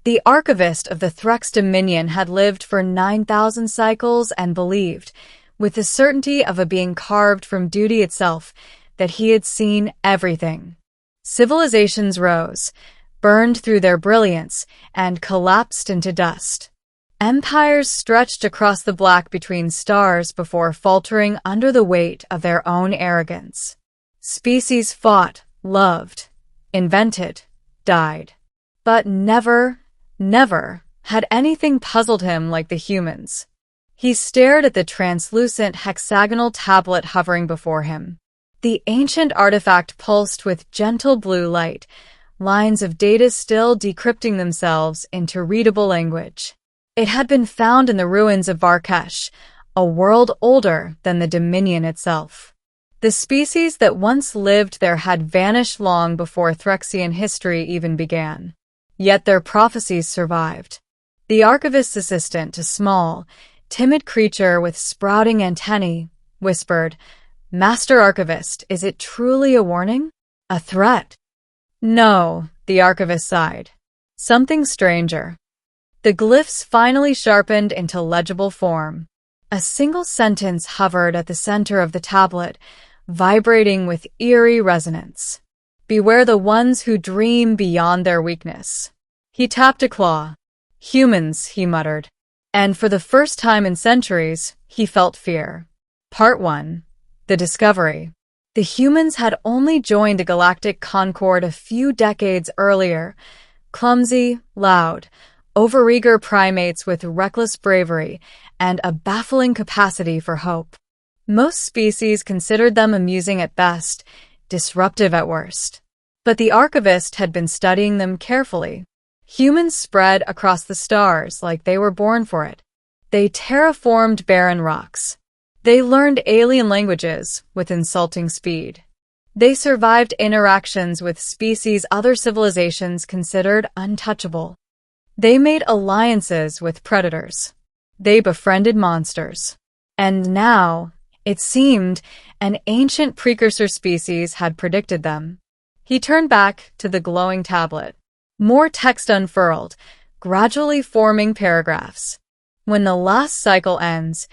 The archivist of the Thrux Dominion had lived for 9,000 cycles and believed, with the certainty of a being carved from duty itself, that he had seen everything. Civilizations rose, burned through their brilliance, and collapsed into dust. Empires stretched across the black between stars before faltering under the weight of their own arrogance. Species fought, loved, invented, died. But never had anything puzzled him like the humans. He stared at the translucent hexagonal tablet hovering before him. The ancient artifact pulsed with gentle blue light, lines of data still decrypting themselves into readable language. It had been found in the ruins of Varkesh, a world older than the Dominion itself. The species that once lived there had vanished long before Thruxian history even began. Yet their prophecies survived. The archivist's assistant, a small, timid creature with sprouting antennae, whispered, "Master Archivist, is it truly a warning? A threat?" "No," the archivist sighed. "Something stranger." The glyphs finally sharpened into legible form. A single sentence hovered at the center of the tablet, vibrating with eerie resonance. "Beware the ones who dream beyond their weakness." He tapped a claw. "Humans," he muttered. And for the first time in centuries, he felt fear. Part 1. The Discovery. The humans had only joined the Galactic Concord a few decades earlier, clumsy, loud, overeager primates with reckless bravery and a baffling capacity for hope. Most species considered them amusing at best, disruptive at worst. But the archivist had been studying them carefully. Humans spread across the stars like they were born for it. They terraformed barren rocks. They learned alien languages with insulting speed. They survived interactions with species other civilizations considered untouchable. They made alliances with predators. They befriended monsters. And now, it seemed, an ancient precursor species had predicted them. He turned back to the glowing tablet. More text unfurled, gradually forming paragraphs. When the last cycle ends,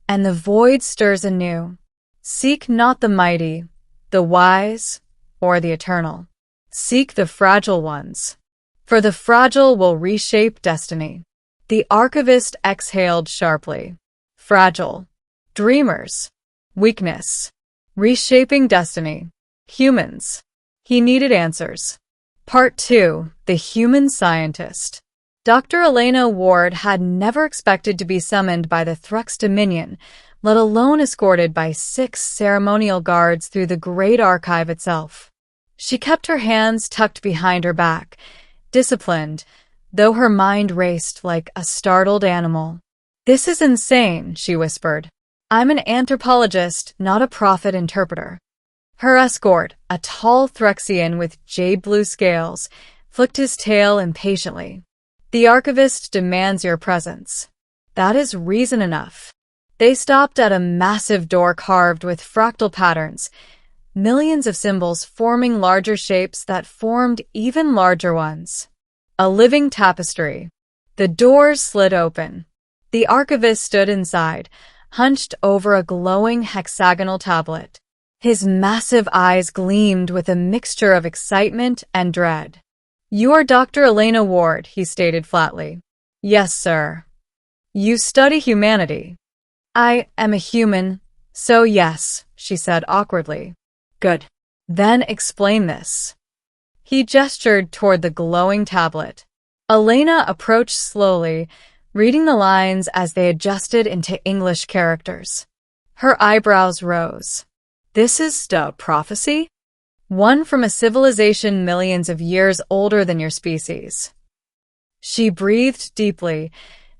and the void stirs anew, seek not the mighty, the wise, or the eternal. Seek the fragile ones. For the fragile will reshape destiny. The archivist exhaled sharply. Fragile. Dreamers. Weakness. Reshaping destiny. Humans. He needed answers. Part 2. The Human Scientist. Dr. Elena Ward had never expected to be summoned by the Thrux Dominion, let alone escorted by 6 ceremonial guards through the great archive itself. She kept her hands tucked behind her back, disciplined, though her mind raced like a startled animal. "This is insane," she whispered. "I'm an anthropologist, not a prophet interpreter." Her escort, a tall Thruxian with jade-blue scales, flicked his tail impatiently. "The archivist demands your presence." "That is reason enough." They stopped at a massive door carved with fractal patterns, millions of symbols forming larger shapes that formed even larger ones. A living tapestry. The doors slid open. The archivist stood inside, hunched over a glowing hexagonal tablet. His massive eyes gleamed with a mixture of excitement and dread. "You are Dr. Elena Ward," he stated flatly. "Yes, sir." "You study humanity." "I am a human, so yes," she said awkwardly. "Good. Then explain this." He gestured toward the glowing tablet. Elena approached slowly, reading the lines as they adjusted into English characters. Her eyebrows rose. "This is a prophecy? One from a civilization millions of years older than your species." She breathed deeply,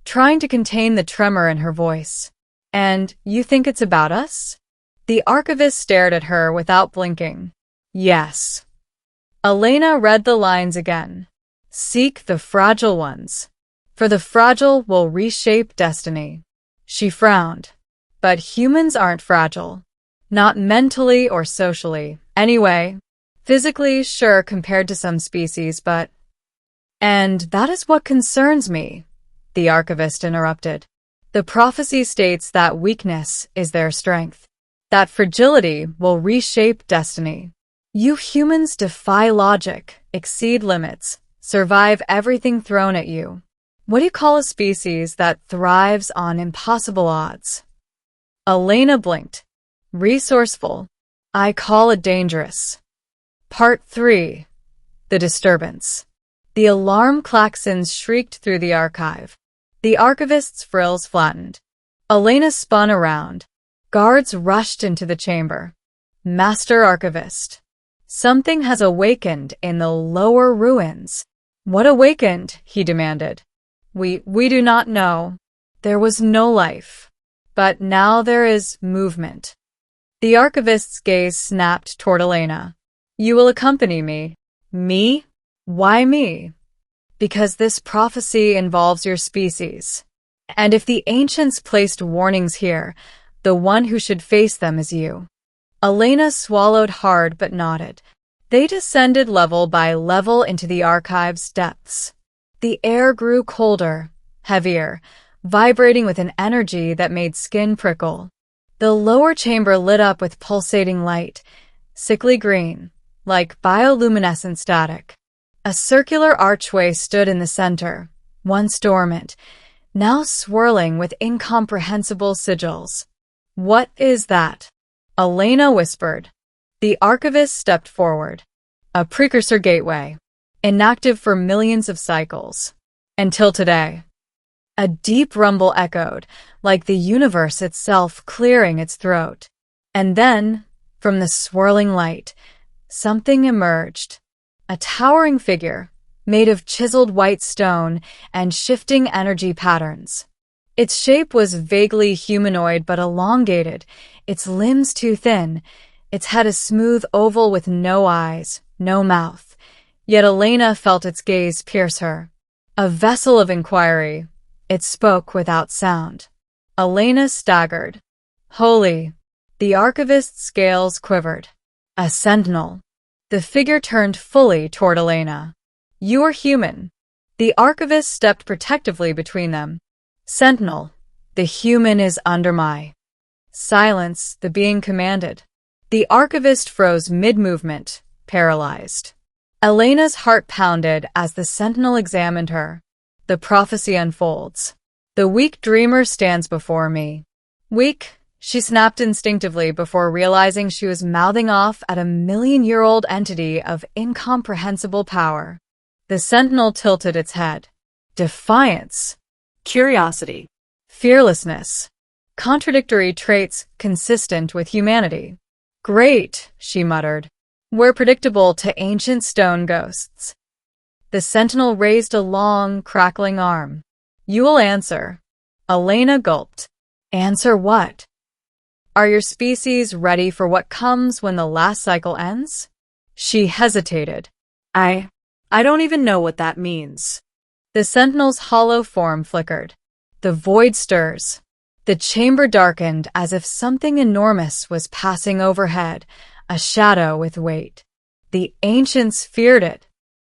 trying to contain the tremor in her voice. "And you think it's about us?" The archivist stared at her without blinking. "Yes." Elena read the lines again. "Seek the fragile ones, for the fragile will reshape destiny." She frowned. "But humans aren't fragile. Not mentally or socially. Anyway, physically, sure, compared to some species, but..." And that is what concerns me, the archivist interrupted. The prophecy states that weakness is their strength, that fragility will reshape destiny. You humans defy logic, exceed limits, survive everything thrown at you. What do you call a species that thrives on impossible odds? Elena blinked. Resourceful. I call it dangerous. Part 3. The disturbance. The alarm klaxons shrieked through the archive. The archivist's frills flattened. Elena spun around. Guards rushed into the chamber. Master Archivist. Something has awakened in the lower ruins. What awakened? He demanded. We do not know. There was no life. But now there is movement. The archivist's gaze snapped toward Elena. You will accompany me. Me? Why me? Because this prophecy involves your species. And if the ancients placed warnings here, the one who should face them is you. Elena swallowed hard but nodded. They descended level by level into the archive's depths. The air grew colder, heavier, vibrating with an energy that made skin prickle. The lower chamber lit up with pulsating light, sickly green, like bioluminescent static. A circular archway stood in the center, once dormant, now swirling with incomprehensible sigils. What is that? Elena whispered. The archivist stepped forward. A precursor gateway, inactive for millions of cycles. Until today. A deep rumble echoed, like the universe itself clearing its throat. And then, from the swirling light, something emerged. A towering figure, made of chiseled white stone and shifting energy patterns. Its shape was vaguely humanoid but elongated, its limbs too thin, its head a smooth oval with no eyes, no mouth. Yet Elena felt its gaze pierce her. A vessel of inquiry. It spoke without sound. Elena staggered. Holy! The archivist's scales quivered. A sentinel. The figure turned fully toward Elena. You are human. The archivist stepped protectively between them. Sentinel, the human is under my. Silence, the being commanded. The archivist froze mid-movement, paralyzed. Elena's heart pounded as the sentinel examined her. The prophecy unfolds. The weak dreamer stands before me. Weak, she snapped instinctively before realizing she was mouthing off at a million-year-old entity of incomprehensible power. The sentinel tilted its head. Defiance. Curiosity. Fearlessness. Contradictory traits consistent with humanity. Great, she muttered. We're predictable to ancient stone ghosts. The sentinel raised a long, crackling arm. You will answer. Elena gulped. Answer what? Are your species ready for what comes when the last cycle ends? She hesitated. I don't even know what that means. The sentinel's hollow form flickered. The void stirs. The chamber darkened as if something enormous was passing overhead, a shadow with weight. The ancients feared it.